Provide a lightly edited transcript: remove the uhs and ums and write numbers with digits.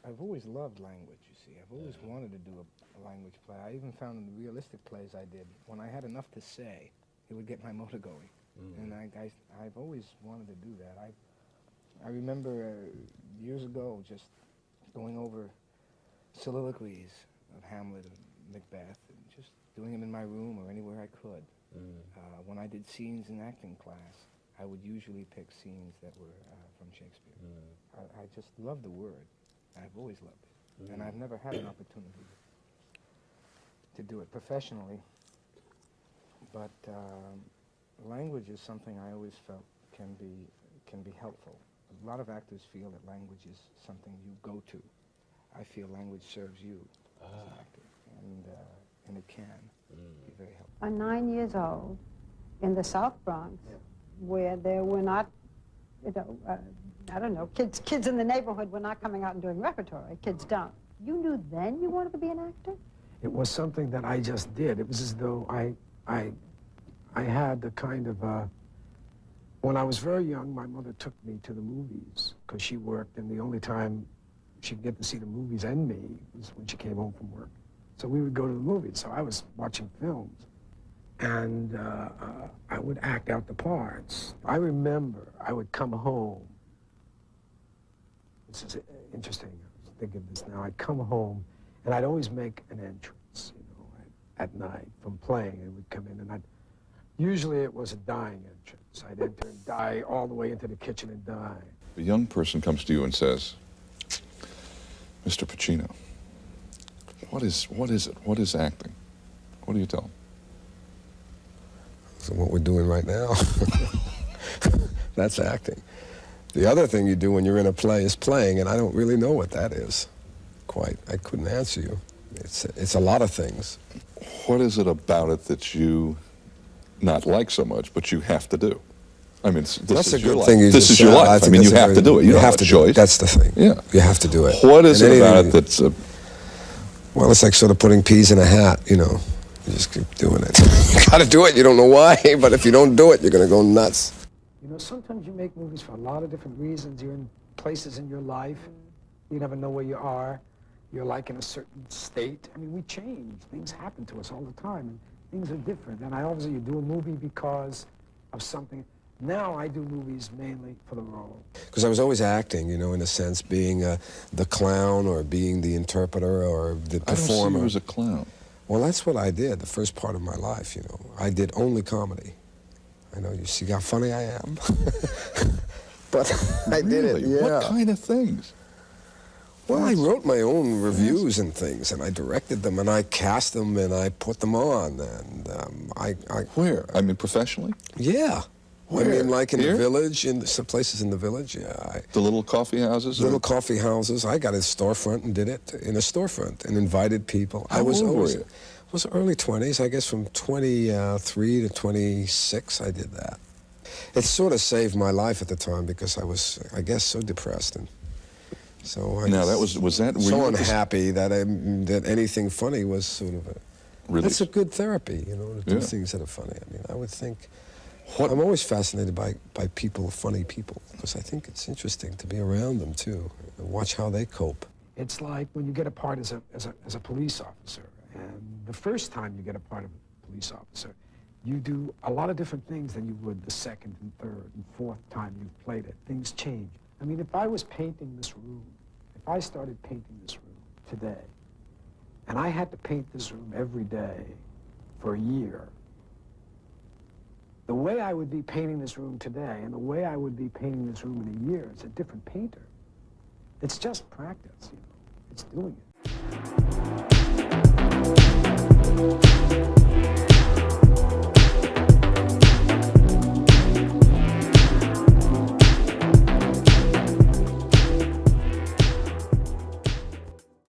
I've always loved language, you see. I've always wanted to do a language play. I even found in the realistic plays I did, when I had enough to say, it would get my motor going. And I've always wanted to do that. I remember years ago just going over soliloquies of Hamlet and Macbeth and just doing them in my room or anywhere I could. When I did scenes in acting class, I would usually pick scenes that were from Shakespeare. I just love the word. I've always loved it. And I've never had an opportunity to do it professionally. But language is something I always felt can be helpful. A lot of actors feel that language is something you go to. I feel language serves you as an actor, and it can be very helpful. I'm 9 years old in the South Bronx, where there were not, I don't know, kids in the neighborhood were not coming out and doing repertory. Kids don't. You knew then you wanted to be an actor? It was something that I just did. It was as though I had the kind of, when I was very young, my mother took me to the movies because she worked, and the only time she could get to see the movies and me was when she came home from work. So we would go to the movies. So I was watching films, and I would act out the parts. I remember I would come home. This is interesting. I was thinking this now. I'd come home, and I'd always make an entrance, at night from playing, and would come in, and usually it was a dying entrance. I'd enter and die all the way into the kitchen and die. A young person comes to you and says, Mr. Pacino, what is it? What is acting? What do you tell them? So what we're doing right now, that's acting. The other thing you do when you're in a play is playing, and I don't really know what that is. Quite. I couldn't answer you. It's a lot of things. What is it about it that you not like so much, but you have to do? I mean, that's a good thing you just said. This is your life. I mean, you have to do it. You don't have a choice. That's the thing. Yeah. You have to do it. What is it about it that's... Well, it's like sort of putting peas in a hat, You just keep doing it. You got to do it. You don't know why, but if you don't do it, you're going to go nuts. Sometimes you make movies for a lot of different reasons. You're in places in your life. You never know where you are. You're like in a certain state. I mean, we change. Things happen to us all the time, and things are different. And obviously you do a movie because of something. Now I do movies mainly for the role. Because I was always acting, in a sense, being the clown or being the interpreter or the performer. I don't see you as a clown. Well, that's what I did the first part of my life, I did only comedy. I know, you see how funny I am? But I did it, yeah. What kind of things? Well, I wrote my own reviews and things, and I directed them, and I cast them, and I put them on, and Where? I mean, professionally? Yeah. Where? I mean, like in Here? the village, in some places in the village, yeah. The little coffee houses? Little coffee houses. I got a storefront and did it in a storefront and invited people. How old were you? It was early 20s, I guess from 23 to 26 I did that. It sort of saved my life at the time because I was, I guess, so depressed and so Now, was that... so unhappy that that anything funny was sort of that's a good therapy, to do things that are funny. I mean, I would think... I'm always fascinated by people, funny people, because I think it's interesting to be around them, too, and watch how they cope. It's like when you get a part as a police officer, and the first time you get a part of a police officer, you do a lot of different things than you would the second and third and fourth time you've played it. Things change. I mean, if I was painting this room, if I started painting this room today, and I had to paint this room every day for a year, the way I would be painting this room today and the way I would be painting this room in a year, it's a different painter. It's just practice, It's doing it.